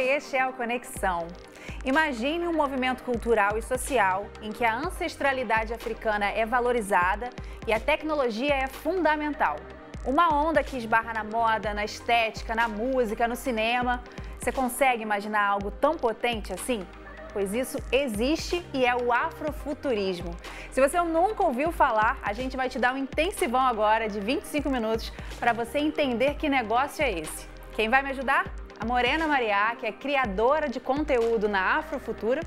este é o Conexão. Imagine um movimento cultural e social em que a ancestralidade africana é valorizada e a tecnologia é fundamental. Uma onda que esbarra na moda, na estética, na música, no cinema. Você consegue imaginar algo tão potente assim? Pois isso existe e é o afrofuturismo. Se você nunca ouviu falar, a gente vai te dar um intensivão agora de 25 minutos para você entender que negócio é esse. Quem vai me ajudar? A Morena Mariá, que é criadora de conteúdo na Afrofutura,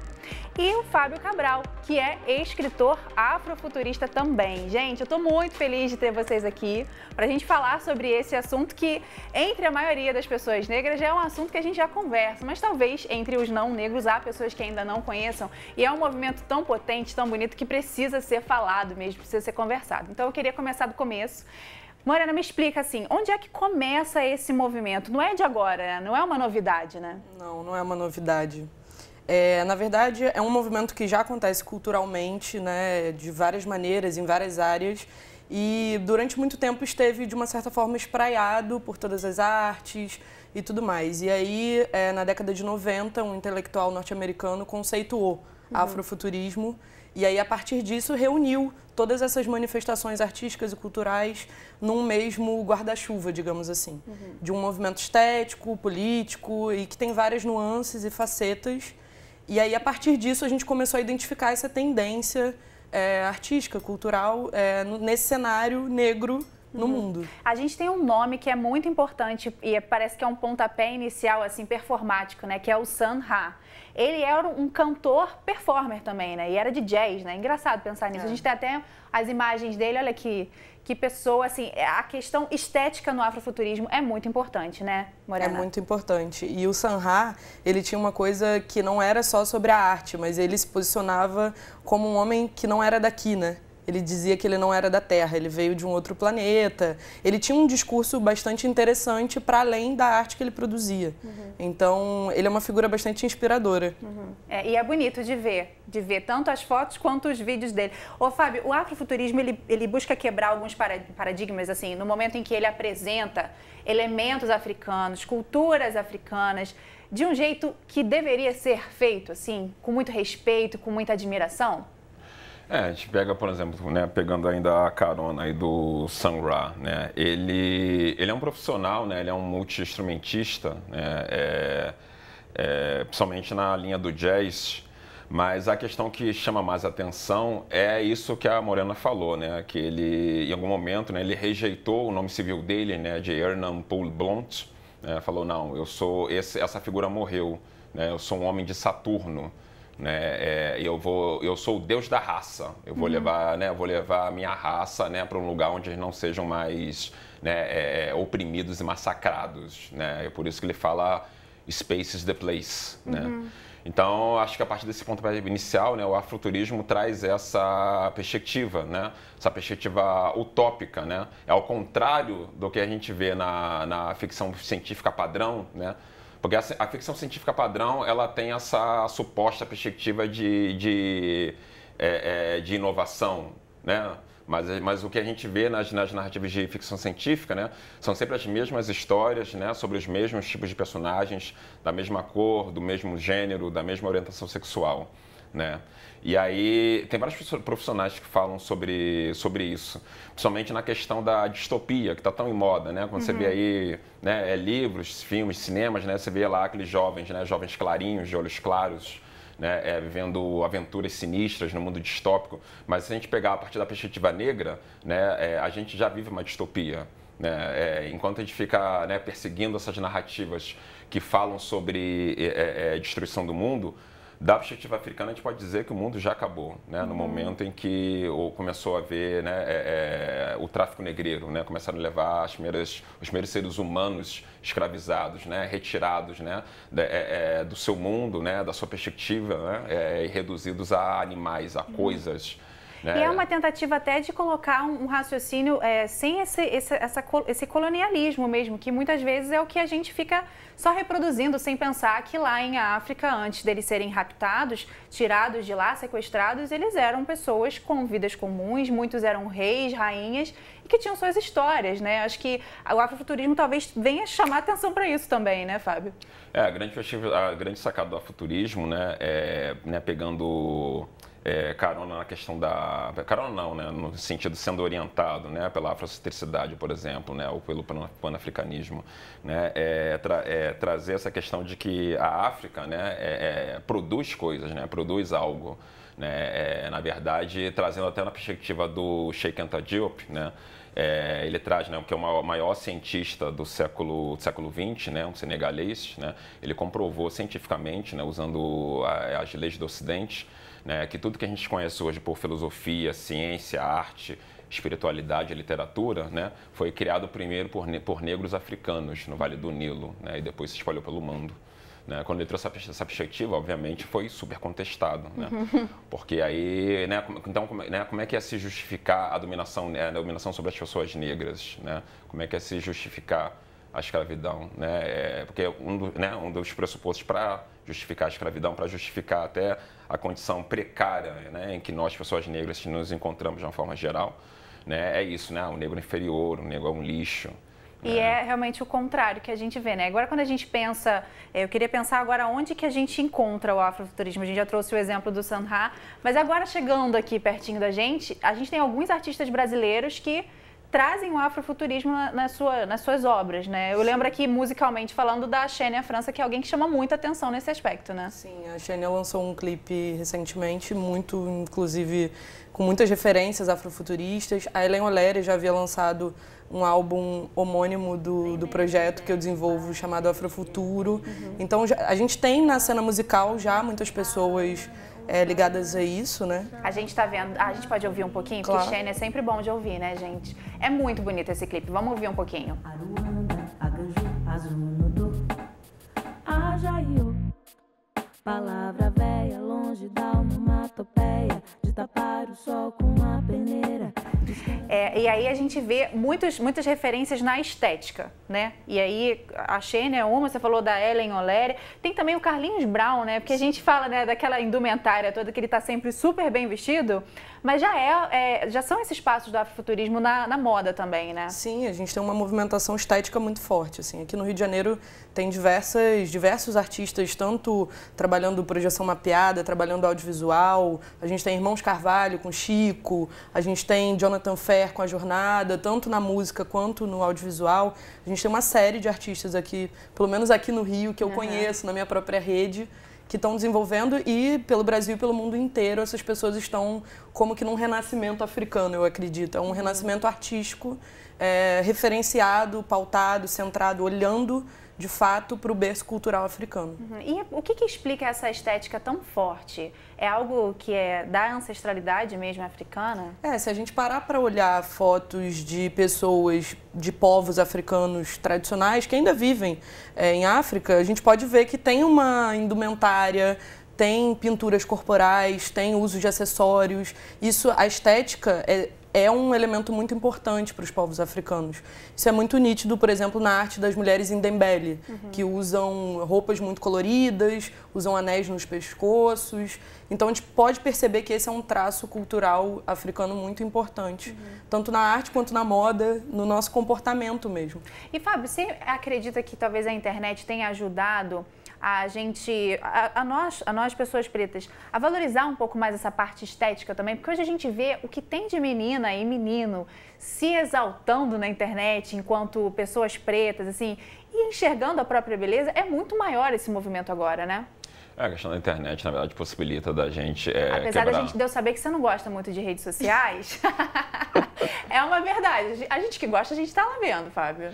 e o Fábio Cabral, que é escritor afrofuturista também. Gente, eu estou muito feliz de ter vocês aqui para a gente falar sobre esse assunto que, entre a maioria das pessoas negras, já é um assunto que a gente já conversa, mas talvez entre os não negros há pessoas que ainda não conheçam, e é um movimento tão potente, tão bonito, que precisa ser falado mesmo, precisa ser conversado. Então eu queria começar do começo. Morena, me explica assim, onde é que começa esse movimento? Não é de agora, né? Não é uma novidade, né? Não, não é uma novidade. Na verdade, é um movimento que já acontece culturalmente, né, de várias maneiras, em várias áreas, e durante muito tempo esteve, de uma certa forma, espraiado por todas as artes e tudo mais. E aí, na década de 90, um intelectual norte-americano conceituou afrofuturismo, e aí, a partir disso, reuniu todas essas manifestações artísticas e culturais num mesmo guarda-chuva, digamos assim, de um movimento estético, político e que tem várias nuances e facetas. E aí, a partir disso, a gente começou a identificar essa tendência artística, cultural, nesse cenário negro no mundo. A gente tem um nome que é muito importante e parece que é um pontapé inicial, assim, performático, né? Que é o Sun Ra. Ele era um cantor performer também, né? E era de jazz, né? Engraçado pensar nisso. A gente tem até as imagens dele, olha que pessoa, assim, a questão estética no afrofuturismo é muito importante, né, Morena? É muito importante. E o Sun Ra, ele tinha uma coisa que não era só sobre a arte, mas ele se posicionava como um homem que não era daqui, né? Ele dizia que ele não era da Terra, ele veio de um outro planeta. Ele tinha um discurso bastante interessante para além da arte que ele produzia. Então, ele é uma figura bastante inspiradora. E é bonito de ver tanto as fotos quanto os vídeos dele. Ô, Fábio, o afrofuturismo, ele busca quebrar alguns paradigmas, assim, no momento em que ele apresenta elementos africanos, culturas africanas, de um jeito que deveria ser feito, assim, com muito respeito, com muita admiração? A gente pega, por exemplo, né, pegando ainda a carona aí do Sun Ra, né, ele é um profissional, né, ele é um multi-instrumentista, né, principalmente na linha do jazz, mas a questão que chama mais atenção é isso que a Morena falou, né, que ele, em algum momento, né, ele rejeitou o nome civil dele, né, de Hernan Paul Blount, né, falou, não, essa figura morreu, né, eu sou um homem de Saturno, né, eu sou o deus da raça. Eu vou levar, né, a minha raça, né, para um lugar onde eles não sejam mais, né, oprimidos e massacrados, né? É por isso que ele fala space is the place, né? Então, acho que a partir desse ponto inicial, né, o afrofuturismo traz essa perspectiva, né, essa perspectiva utópica, né? É ao contrário do que a gente vê na ficção científica padrão, né? Porque a ficção científica padrão, ela tem essa suposta perspectiva de inovação, né? Mas o que a gente vê nas narrativas de ficção científica, né, são sempre as mesmas histórias, né, sobre os mesmos tipos de personagens, da mesma cor, do mesmo gênero, da mesma orientação sexual, né? E aí tem vários profissionais que falam sobre isso, principalmente na questão da distopia, que está tão em moda, né? Quando você vê aí, né, livros, filmes, cinemas, né, você vê lá aqueles jovens, né, jovens clarinhos, de olhos claros, né, vivendo aventuras sinistras no mundo distópico. Mas se a gente pegar a partir da perspectiva negra, né, a gente já vive uma distopia. Né? Enquanto a gente fica, né, perseguindo essas narrativas que falam sobre destruição do mundo, da perspectiva africana, a gente pode dizer que o mundo já acabou, né? No momento em que começou a haver, né, o tráfico negreiro, né? Começaram a levar os primeiros seres humanos escravizados, né? Retirados, né? Do seu mundo, né? Da sua perspectiva, né? E reduzidos a animais, a coisas. Né? E é uma tentativa até de colocar um raciocínio sem esse colonialismo mesmo, que muitas vezes é o que a gente fica só reproduzindo, sem pensar que lá em África, antes deles serem raptados, tirados de lá, sequestrados, eles eram pessoas com vidas comuns, muitos eram reis, rainhas, e que tinham suas histórias, né? Acho que o afrofuturismo talvez venha chamar atenção para isso também, né, Fábio? A grande sacada do afrofuturismo, né, pegando carona na questão da... Carona não, né, no sentido de sendo orientado, né, pela afrocentricidade, por exemplo, né, ou pelo panafricanismo, né, trazer essa questão de que a África, né, produz coisas, né, produz algo, né, na verdade, trazendo até na perspectiva do Cheikh Anta Diop, né, ele traz, né, que é o maior cientista do século XX, né, um senegalês, né, ele comprovou cientificamente, né, usando as leis do Ocidente, né, que tudo que a gente conhece hoje por filosofia, ciência, arte, espiritualidade e literatura, né, foi criado primeiro por negros africanos no Vale do Nilo, né, e depois se espalhou pelo mundo. Né? Quando ele trouxe essa perspectiva, obviamente, foi super contestado, né? Porque aí, né, então, como é que ia se justificar a dominação sobre as pessoas negras, né? Como é que ia se justificar a escravidão, né? Porque um dos pressupostos para justificar a escravidão, para justificar até a condição precária, né, em que nós, pessoas negras, nos encontramos de uma forma geral, né, é isso, né? O negro é inferior, o negro é um lixo. E é realmente o contrário que a gente vê, né? Agora, quando a gente pensa, eu queria pensar agora onde que a gente encontra o afrofuturismo. A gente já trouxe o exemplo do Sun Ra, mas agora chegando aqui pertinho da gente tem alguns artistas brasileiros que trazem o afrofuturismo nas suas obras, né? Eu lembro aqui, musicalmente falando, da Xenia França, que é alguém que chama muita atenção nesse aspecto, né? Sim, a Xenia lançou um clipe recentemente, inclusive, com muitas referências afrofuturistas. A Helen Oléria já havia lançado um álbum homônimo do projeto que eu desenvolvo, chamado Afrofuturo. Então, a gente tem na cena musical já muitas pessoas ligadas a isso, né? A gente tá vendo, a gente pode ouvir um pouquinho? Claro. Porque Xenia é sempre bom de ouvir, né, gente? É muito bonito esse clipe, vamos ouvir um pouquinho. Palavra véia, longe da onomatopeia, de tapar o sol com a peneira. E aí a gente vê muitas referências na estética, né? E aí a Xenia é uma, você falou da Helen Oléria, tem também o Carlinhos Brown, né? Porque a gente fala, né, daquela indumentária toda que ele tá sempre super bem vestido, mas já são esses passos do afrofuturismo na moda também, né? Sim, a gente tem uma movimentação estética muito forte, assim. Aqui no Rio de Janeiro tem diversos artistas, tanto trabalhando projeção mapeada, trabalhando audiovisual. A gente tem Irmãos Carvalho com Chico, a gente tem Jonathan Fer com A Jornada, tanto na música quanto no audiovisual. A gente tem uma série de artistas aqui, pelo menos aqui no Rio, que eu conheço, na minha própria rede, que estão desenvolvendo, e pelo Brasil e pelo mundo inteiro essas pessoas estão como que num renascimento africano, eu acredito. É um renascimento artístico, referenciado, pautado, centrado, olhando de fato para o berço cultural africano. E o que explica essa estética tão forte? É algo que é da ancestralidade mesmo africana? Se a gente parar para olhar fotos de pessoas, de povos africanos tradicionais que ainda vivem em África, a gente pode ver que tem uma indumentária, tem pinturas corporais, tem uso de acessórios. A estética é um elemento muito importante para os povos africanos. Isso é muito nítido, por exemplo, na arte das mulheres Ndembele, que usam roupas muito coloridas, usam anéis nos pescoços. Então, a gente pode perceber que esse é um traço cultural africano muito importante, tanto na arte quanto na moda, no nosso comportamento mesmo. E, Fábio, você acredita que talvez a internet tenha ajudado a nós pessoas pretas, a valorizar um pouco mais essa parte estética também? Porque hoje a gente vê o que tem de menina e menino se exaltando na internet enquanto pessoas pretas, assim, e enxergando a própria beleza. É muito maior esse movimento agora, né? A questão da internet, na verdade, possibilita da gente Apesar da gente saber que você não gosta muito de redes sociais, é uma verdade. A gente que gosta, a gente está lá vendo, Fábio.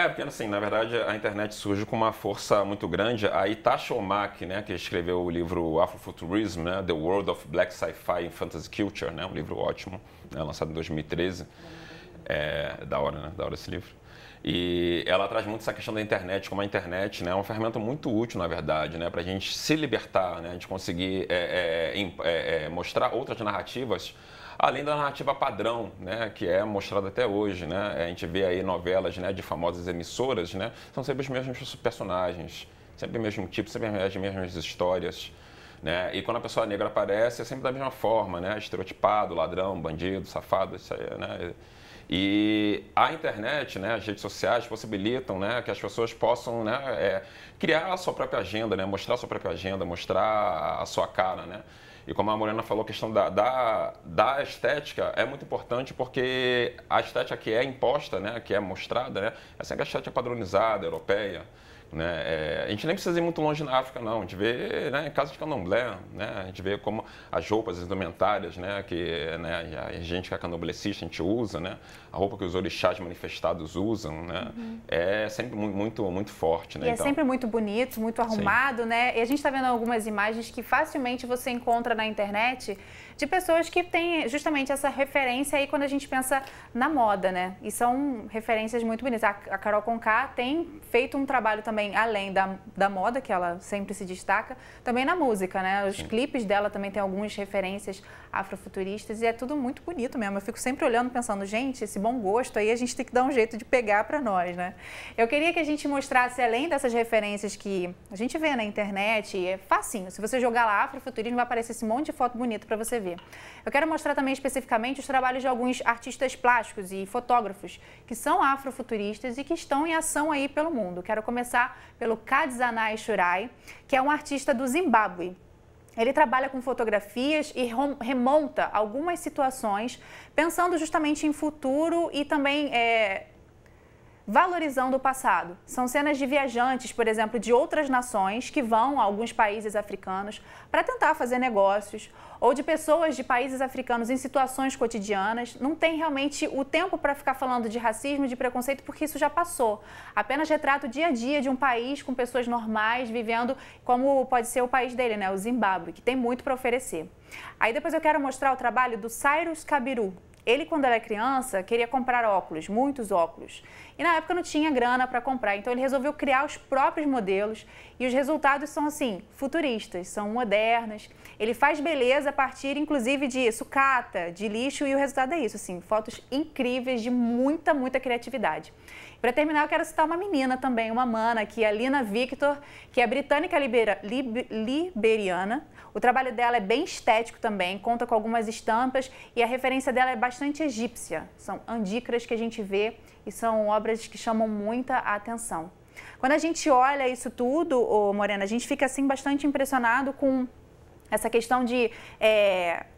Porque assim, na verdade, a internet surge com uma força muito grande. A Itasha Omak, né, que escreveu o livro Afrofuturism, né, The World of Black Sci-Fi and Fantasy Culture, né, um livro ótimo, né, lançado em 2013. Da hora, né, da hora esse livro. E ela traz muito essa questão da internet, como a internet, né, é uma ferramenta muito útil, na verdade, né, para a gente se libertar, né, de conseguir mostrar outras narrativas além da narrativa padrão, né, que é mostrada até hoje, né? A gente vê aí novelas, né, de famosas emissoras, né, são sempre os mesmos personagens, sempre o mesmo tipo, sempre as mesmas histórias, né? E quando a pessoa negra aparece, é sempre da mesma forma, né? Estereotipado, ladrão, bandido, safado, isso aí, né? E a internet, né, as redes sociais possibilitam, né, que as pessoas possam, né, criar a sua própria agenda, né, mostrar a sua própria agenda, mostrar a sua cara, né? E como a Morena falou, a questão da estética é muito importante porque a estética que é imposta, né, que é mostrada, né, é sempre a estética padronizada, europeia. Né? A gente nem precisa ir muito longe na África, não. A gente vê, né, em casa de candomblé, né? A gente vê como as roupas, as indumentárias, né, que, né, a gente que é candomblessista, a gente usa, né? A roupa que os orixás manifestados usam, né? É sempre muito forte. Né? E é sempre muito bonito, muito arrumado, sim, né? E a gente está vendo algumas imagens que facilmente você encontra na internet de pessoas que têm justamente essa referência aí quando a gente pensa na moda, né? E são referências muito bonitas. A Carol Conká tem feito um trabalho também, além da moda, que ela sempre se destaca, também na música, né? Os clipes dela também tem algumas referências afrofuturistas e é tudo muito bonito mesmo. Eu fico sempre olhando, pensando, gente, esse bom gosto aí a gente tem que dar um jeito de pegar para nós, né? Eu queria que a gente mostrasse, além dessas referências que a gente vê na internet, é facinho. Se você jogar lá afrofuturismo, vai aparecer esse monte de foto bonita para você ver. Eu quero mostrar também especificamente os trabalhos de alguns artistas plásticos e fotógrafos que são afrofuturistas e que estão em ação aí pelo mundo. Quero começar pelo Kadzanai Shurai, que é um artista do Zimbábue. Ele trabalha com fotografias e remonta algumas situações, pensando justamente em futuro e também valorizando o passado. São cenas de viajantes, por exemplo, de outras nações que vão a alguns países africanos para tentar fazer negócios, ou de pessoas de países africanos em situações cotidianas. Não tem realmente o tempo para ficar falando de racismo, de preconceito, porque isso já passou. Apenas retrata o dia a dia de um país com pessoas normais, vivendo como pode ser o país dele, né? O Zimbábue, que tem muito para oferecer. Aí depois eu quero mostrar o trabalho do Cyrus Kabiru. Ele, quando era criança, queria comprar óculos, muitos óculos. E na época não tinha grana para comprar, então ele resolveu criar os próprios modelos e os resultados são, assim, futuristas, são modernos. Ele faz beleza a partir, inclusive, de sucata, de lixo e o resultado é isso, assim, fotos incríveis de muita criatividade. Para terminar, eu quero citar uma menina também, uma mana, que é a Lina Victor, que é britânica liberiana. O trabalho dela é bem estético também, conta com algumas estampas e a referência dela é bastante egípcia. São andícaras que a gente vê e são obras que chamam muita atenção. Quando a gente olha isso tudo, Morena, a gente fica assim bastante impressionado com essa questão de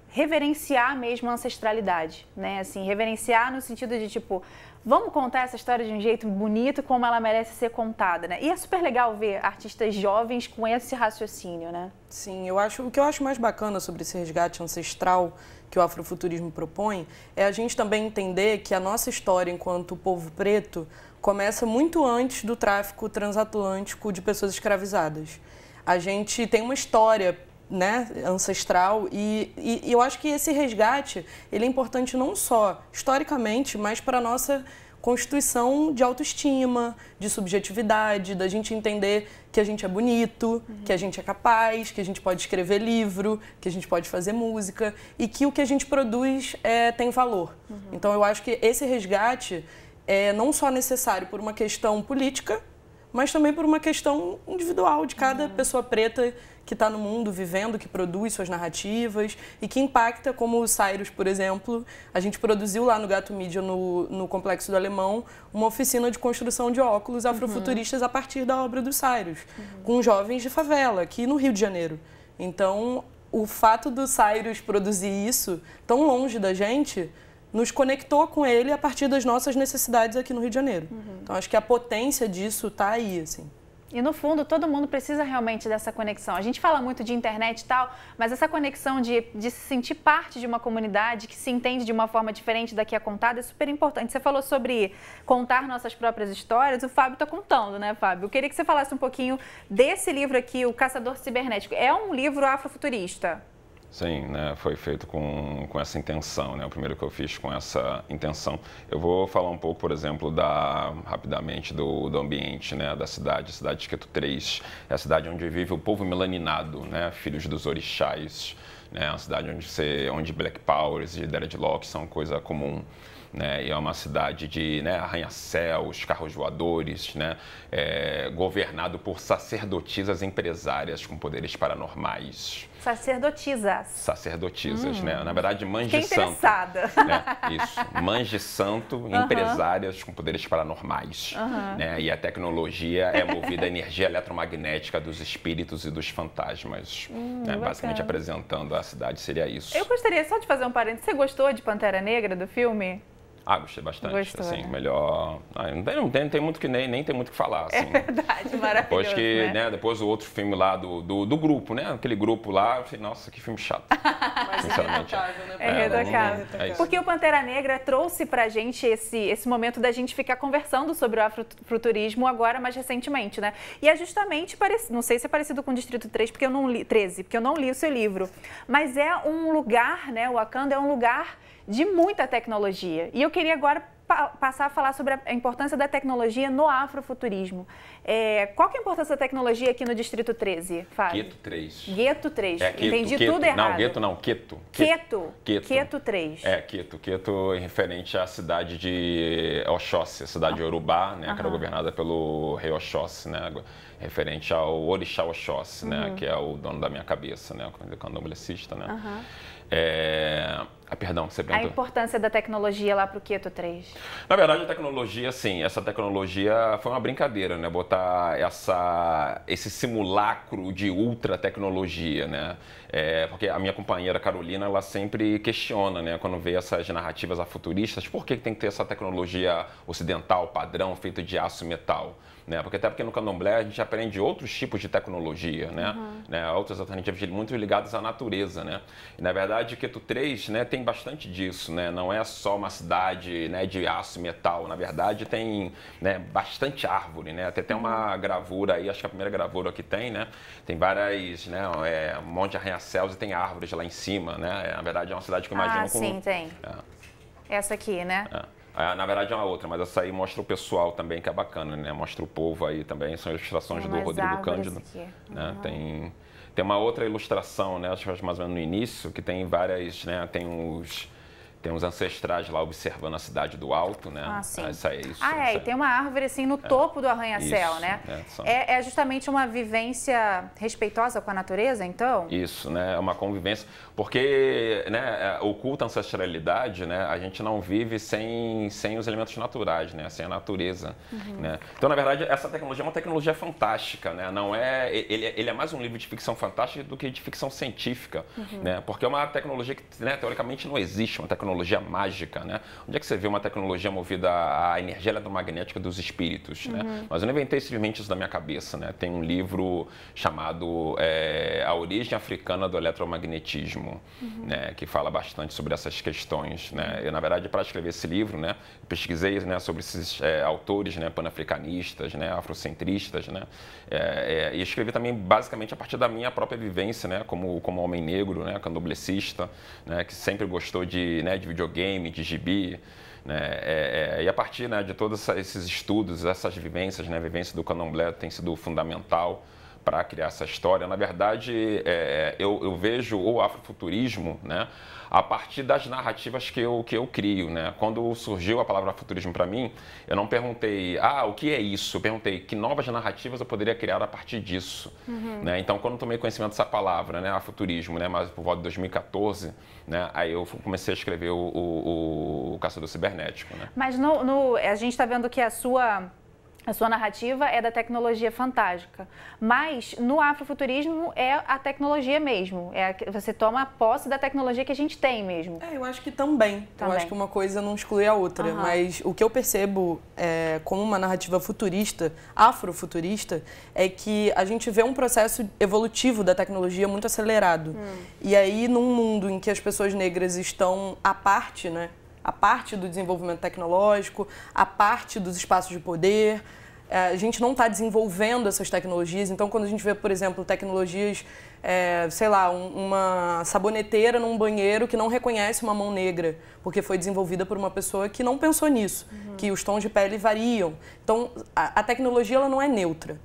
reverenciar mesmo a ancestralidade, né? Assim, reverenciar no sentido de tipo, vamos contar essa história de um jeito bonito como ela merece ser contada, né? E é super legal ver artistas jovens com esse raciocínio, né? Sim, o que eu acho mais bacana sobre esse resgate ancestral que o afrofuturismo propõe é a gente também entender que a nossa história enquanto povo preto começa muito antes do tráfico transatlântico de pessoas escravizadas. A gente tem uma história, né, ancestral e eu acho que esse resgate ele é importante não só historicamente, mas para a nossa constituição de autoestima, de subjetividade, da gente entender que a gente é bonito, que a gente é capaz, que a gente pode escrever livro, que a gente pode fazer música e que o que a gente produz tem valor. Então eu acho que esse resgate é não só necessário por uma questão política, mas também por uma questão individual de cada pessoa preta que está no mundo vivendo, que produz suas narrativas e que impacta, como o Cyrus, por exemplo. A gente produziu lá no Gato Mídia, no Complexo do Alemão, uma oficina de construção de óculos afrofuturistas a partir da obra do Cyrus, com jovens de favela, aqui no Rio de Janeiro. Então, o fato do Cyrus produzir isso tão longe da gente nos conectou com ele a partir das nossas necessidades aqui no Rio de Janeiro. Então, acho que a potência disso está aí, assim. E no fundo, todo mundo precisa realmente dessa conexão. A gente fala muito de internet e tal, mas essa conexão de se sentir parte de uma comunidade que se entende de uma forma diferente da que é contada é super importante. Você falou sobre contar nossas próprias histórias, o Fábio está contando, né, Fábio? Eu queria que você falasse um pouquinho desse livro aqui, O Caçador Cibernético. É um livro afrofuturista? Sim, né, foi feito com essa intenção, né, o primeiro que eu fiz com essa intenção. Eu vou falar um pouco, por exemplo, rapidamente do ambiente, né, da cidade, a cidade de Queto 3, é a cidade onde vive o povo melaninado, né, filhos dos orixás, né? É uma cidade onde Black Powers e dreadlocks são coisa comum. Né, e é uma cidade de, né, arranha-céus, carros voadores, né, governado por sacerdotisas empresárias com poderes paranormais. Sacerdotisas. Sacerdotisas, né? Na verdade, mães de santo. Interessada. Né? Isso, mães de santo, empresárias com poderes paranormais. Né? E a tecnologia é movida à energia eletromagnética dos espíritos e dos fantasmas. Né? Basicamente apresentando a cidade, seria isso. Eu gostaria só de fazer um parênteses. Você gostou de Pantera Negra, do filme? Gostei bastante. Gostou, assim, né? Melhor. Não tem muito que nem tem muito que falar. Assim. É verdade, maravilhoso. Depois né? Depois o outro filme lá do grupo, né? Aquele grupo lá, eu falei, nossa, que filme chato. Mas Sinceramente. é Irretocável. É isso. Porque o Pantera Negra trouxe pra gente esse momento da gente ficar conversando sobre o afrofuturismo agora, mais recentemente, né? E é justamente, não sei se é parecido com o Distrito 13, porque eu não li o seu livro, mas é um lugar, né? O Wakanda é um lugar de muita tecnologia. E eu queria agora passar a falar sobre a importância da tecnologia no afrofuturismo. Qual que é a importância da tecnologia aqui no Distrito 13, Fábio? Gueto 3. Gueto 3. Entendi Queto. tudo errado. Não, Gueto não, Queto. Queto 3. Queto é referente à cidade de Oxóssi, a cidade de Urubá, né, que era governada pelo rei Oxóssi, né, referente ao orixá Oxóssi, né, que é o dono da minha cabeça, né, o candomblessista, né. Perdão, você perguntou. A importância da tecnologia lá para o Queto 3. Na verdade, a tecnologia, sim, essa tecnologia foi uma brincadeira, né? Botar esse simulacro de ultra tecnologia, né? Porque a minha companheira Carolina, ela sempre questiona, né? Quando vê essas narrativas afuturistas, por que tem que ter essa tecnologia ocidental, padrão, feita de aço e metal? Né? Porque no candomblé a gente aprende outros tipos de tecnologia, né? Outras alternativas muito ligadas à natureza, né? E, na verdade, Queto 3, né, tem bastante disso, né? Não é só uma cidade, né, de aço e metal, na verdade tem, né, bastante árvore, né? Até tem uma gravura aí, acho que a primeira gravura que tem, né? Tem várias, né, um monte de arranha-céus e tem árvores lá em cima, né? Na verdade é uma cidade que eu imagino como... sim, tem. Essa aqui, né? Na verdade é uma outra, mas essa aí mostra o pessoal também, que é bacana, né? Mostra o povo aí também, são ilustrações do Rodrigo Cândido. Né? Tem uma outra ilustração, né? Acho que mais ou menos no início, que tem várias, né? Tem uns ancestrais lá observando a cidade do alto, né? Isso aí, isso. E tem uma árvore assim no topo do arranha-céu, né? É justamente uma vivência respeitosa com a natureza, então? Isso, né? É uma convivência, porque, né, oculta a ancestralidade, né? A gente não vive sem os elementos naturais, né? Sem a natureza, né? Então, na verdade, essa tecnologia é uma tecnologia fantástica, né? Não é, ele é mais um livro de ficção fantástica do que de ficção científica, né? Porque é uma tecnologia que, né, teoricamente não existe, uma tecnologia mágica, né? Onde é que você vê uma tecnologia movida à energia eletromagnética dos espíritos, né? Mas eu não inventei simplesmente isso da minha cabeça, né? Tem um livro chamado A Origem Africana do Eletromagnetismo, né? Que fala bastante sobre essas questões, né? Eu, na verdade, para escrever esse livro, né, pesquisei, né, sobre esses autores, né, panafricanistas, né, afrocentristas, né? E escrevi também basicamente a partir da minha própria vivência, né, como homem negro, né, candomblessista, né, que sempre gostou de videogame, de gibi, né? E a partir, né, de todos esses estudos, essas vivências, né, a vivência do candomblé tem sido fundamental para criar essa história. Na verdade, eu vejo o afrofuturismo, né, a partir das narrativas que eu crio, né? Quando surgiu a palavra futurismo para mim, eu não perguntei, o que é isso? Eu perguntei que novas narrativas eu poderia criar a partir disso, né? Então, quando eu tomei conhecimento dessa palavra, né, afuturismo, né, mas por volta de 2014, né, aí eu comecei a escrever o Caçador Cibernético, né? Mas a gente está vendo que a sua narrativa é da tecnologia fantástica, mas no afrofuturismo é a tecnologia mesmo, você toma posse da tecnologia que a gente tem mesmo. Eu acho que também. Eu acho que uma coisa não exclui a outra, mas o que eu percebo como uma narrativa futurista, afrofuturista, é que a gente vê um processo evolutivo da tecnologia muito acelerado. E aí, num mundo em que as pessoas negras estão à parte, né? A parte do desenvolvimento tecnológico, a parte dos espaços de poder. A gente não está desenvolvendo essas tecnologias. Então, quando a gente vê, por exemplo, tecnologias, sei lá, uma saboneteira num banheiro que não reconhece uma mão negra, porque foi desenvolvida por uma pessoa que não pensou nisso, que os tons de pele variam. Então, a tecnologia ela não é neutra.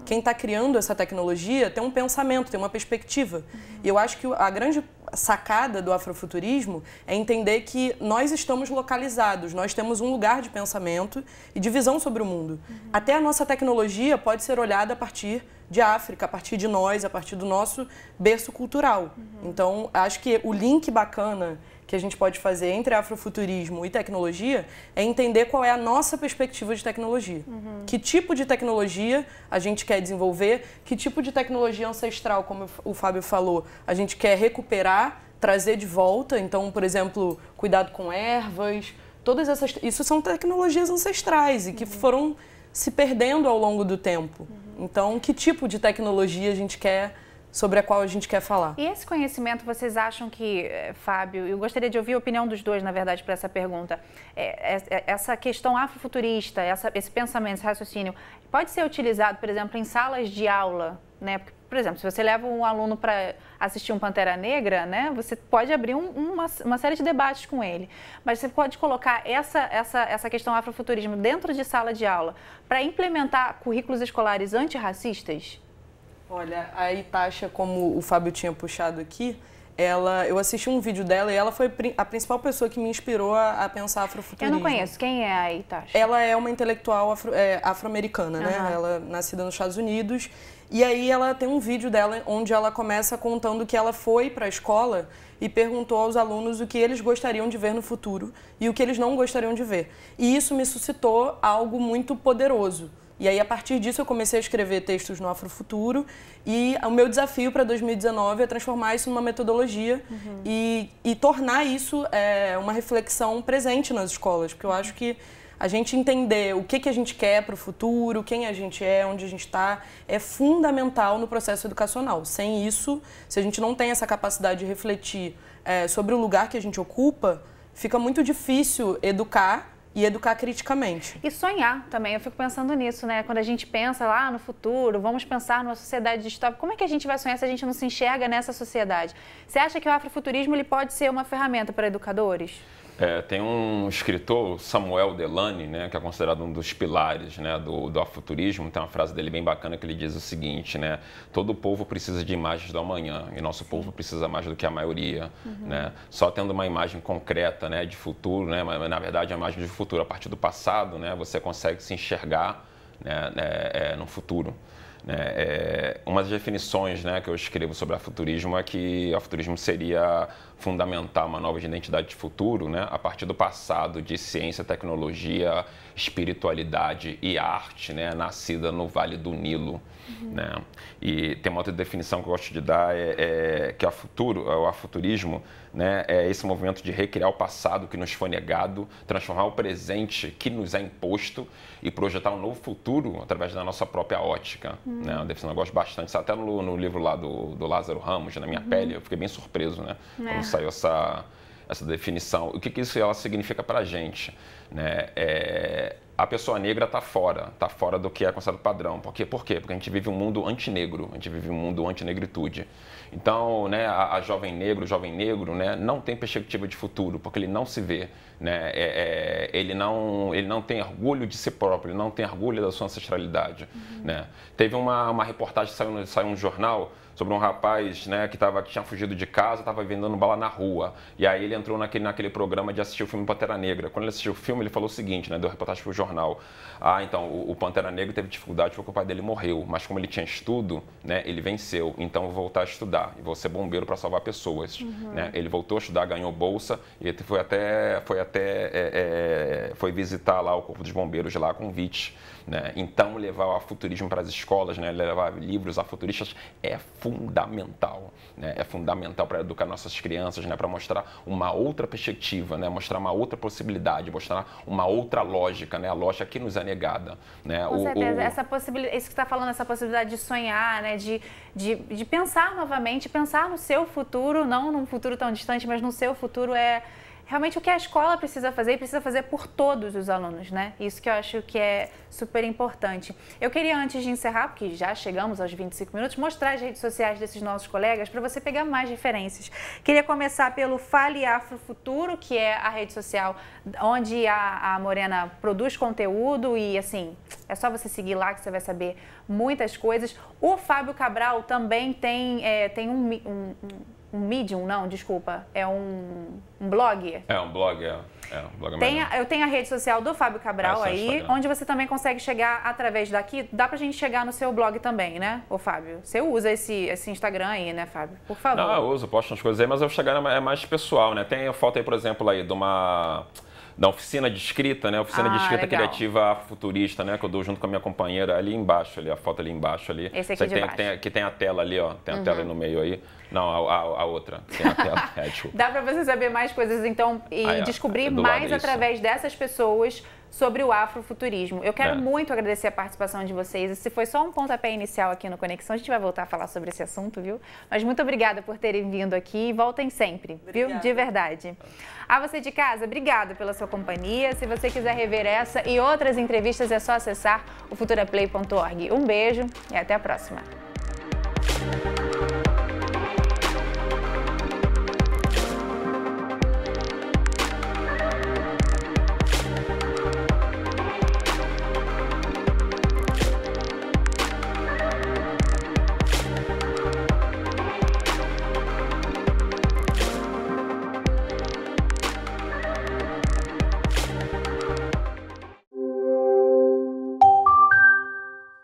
quem está criando essa tecnologia tem um pensamento, tem uma perspectiva. E eu acho que a grande sacada do afrofuturismo é entender que nós estamos localizados, nós temos um lugar de pensamento e de visão sobre o mundo. Até a nossa tecnologia pode ser olhada a partir de África, a partir de nós, a partir do nosso berço cultural. Então, acho que o link bacana que a gente pode fazer entre afrofuturismo e tecnologia é entender qual é a nossa perspectiva de tecnologia. Que tipo de tecnologia a gente quer desenvolver, que tipo de tecnologia ancestral, como o Fábio falou, a gente quer recuperar, trazer de volta. Então, por exemplo, cuidado com ervas, todas essas... Isso são tecnologias ancestrais e que foram se perdendo ao longo do tempo. Então, que tipo de tecnologia a gente quer, sobre a qual a gente quer falar? E esse conhecimento, vocês acham que, Fábio, eu gostaria de ouvir a opinião dos dois, na verdade, para essa pergunta, essa questão afrofuturista, esse pensamento, esse raciocínio, pode ser utilizado, por exemplo, em salas de aula, né? Porque, por exemplo, se você leva um aluno para assistir um Pantera Negra, né, você pode abrir uma série de debates com ele. Mas você pode colocar essa questão afrofuturismo dentro de sala de aula para implementar currículos escolares antirracistas? Olha, a Itasha, como o Fábio tinha puxado aqui, eu assisti um vídeo dela e ela foi a principal pessoa que me inspirou a pensar afrofuturismo. Eu não conheço. Quem é a Itasha? Ela é uma intelectual afro-americana, né? Ela é nascida nos Estados Unidos. E aí ela tem um vídeo dela onde ela começa contando que ela foi para a escola e perguntou aos alunos o que eles gostariam de ver no futuro e o que eles não gostariam de ver. E isso me suscitou algo muito poderoso. E aí, a partir disso, eu comecei a escrever textos no Afrofuturo e o meu desafio para 2019 é transformar isso numa metodologia e tornar isso uma reflexão presente nas escolas, porque eu acho que a gente entender o que a gente quer para o futuro, quem a gente é, onde a gente está, é fundamental no processo educacional. Sem isso, se a gente não tem essa capacidade de refletir sobre o lugar que a gente ocupa, fica muito difícil educar e educar criticamente. E sonhar também, eu fico pensando nisso, né? Quando a gente pensa lá no futuro, vamos pensar numa sociedade distópica, como é que a gente vai sonhar se a gente não se enxerga nessa sociedade? Você acha que o afrofuturismo ele pode ser uma ferramenta para educadores? Tem um escritor, Samuel Delany, né, que é considerado um dos pilares, né, do afrofuturismo. Tem uma frase dele bem bacana que ele diz o seguinte, né, todo povo precisa de imagens do amanhã e nosso povo precisa mais do que a maioria. Né? Só tendo uma imagem concreta, né, de futuro, né, mas na verdade a imagem de futuro a partir do passado, né, você consegue se enxergar, né, no futuro. Uma das definições, né, que eu escrevo sobre o afrofuturismo é que o afrofuturismo seria fundamentar uma nova identidade de futuro, né, a partir do passado de ciência, tecnologia, espiritualidade e arte, né, nascida no Vale do Nilo. Né? E tem uma outra definição que eu gosto de dar, que o afrofuturismo, né, é esse movimento de recriar o passado que nos foi negado, transformar o presente que nos é imposto e projetar um novo futuro através da nossa própria ótica. Né? Uma definição que eu gosto bastante, até no livro lá do Lázaro Ramos, Na Minha Pele, eu fiquei bem surpreso, né, quando saiu essa definição. O que isso ela significa para a gente? Né? A pessoa negra está fora do que é considerado padrão. Por quê? Porque a gente vive um mundo antinegro, a gente vive um mundo antinegritude. Então, né, a jovem negro, né, não tem perspectiva de futuro, porque ele não se vê. Né? Ele não tem orgulho de si próprio, ele não tem orgulho da sua ancestralidade. Né? Teve uma reportagem que saiu no jornal sobre um rapaz, né, que tinha fugido de casa, estava vendendo bala na rua. E aí ele entrou naquele programa de assistir o filme Pantera Negra. Quando ele assistiu o filme, ele falou o seguinte, né, deu reportagem para o jornal. Então, o Pantera Negra teve dificuldade porque o pai dele morreu, mas como ele tinha estudo, né, ele venceu. Então, vou voltar a estudar e vou ser bombeiro para salvar pessoas. Né? Ele voltou a estudar, ganhou bolsa e ele foi visitar lá o Corpo dos Bombeiros lá com convite. Né? Então, levar o afuturismo para as escolas, né? Levar livros afuturistas é fundamental. Né? É fundamental para educar nossas crianças, né? Para mostrar uma outra perspectiva, né? Mostrar uma outra possibilidade, mostrar uma outra lógica, né? A lógica que nos é negada. Né? Com certeza, essa possibilidade, isso que você está falando, essa possibilidade de sonhar, né? de pensar novamente, pensar no seu futuro, não num futuro tão distante, mas no seu futuro é realmente o que a escola precisa fazer e precisa fazer por todos os alunos, né? Isso que eu acho que é super importante. Eu queria, antes de encerrar, porque já chegamos aos 25 minutos, mostrar as redes sociais desses nossos colegas para você pegar mais referências. Queria começar pelo Fale Afrofuturo, que é a rede social onde a Morena produz conteúdo e, assim, é só você seguir lá que você vai saber muitas coisas. O Fábio Cabral também tem um Medium, não, desculpa, é um blog? É um blog, um blog mesmo. Eu tenho a rede social do Fábio Cabral aí, onde você também consegue chegar através daqui. Dá pra gente chegar no seu blog também, né, ô Fábio? Você usa esse Instagram aí, né, Fábio? Por favor. Não, eu uso, posto umas coisas aí, mas o Instagram é mais pessoal, né? Tem a foto aí, por exemplo, aí da oficina de escrita, né? Oficina de escrita legal. Criativa Afrofuturista, né? Que eu dou junto com a minha companheira ali embaixo, ali, a foto ali embaixo ali. Esse aqui de baixo. Que tem a tela ali, ó. Tem a tela aí no meio aí. Não, a outra. Tem a tela. Dá pra você saber mais coisas, então, e descobrir mais através dessas pessoas sobre o afrofuturismo. Eu quero muito agradecer a participação de vocês. Esse foi só um pontapé inicial aqui no Conexão. A gente vai voltar a falar sobre esse assunto, viu? Mas muito obrigada por terem vindo aqui e voltem sempre, viu? De verdade. A você de casa, obrigada pela sua companhia. Se você quiser rever essa e outras entrevistas, é só acessar o futuraplay.org. Um beijo e até a próxima.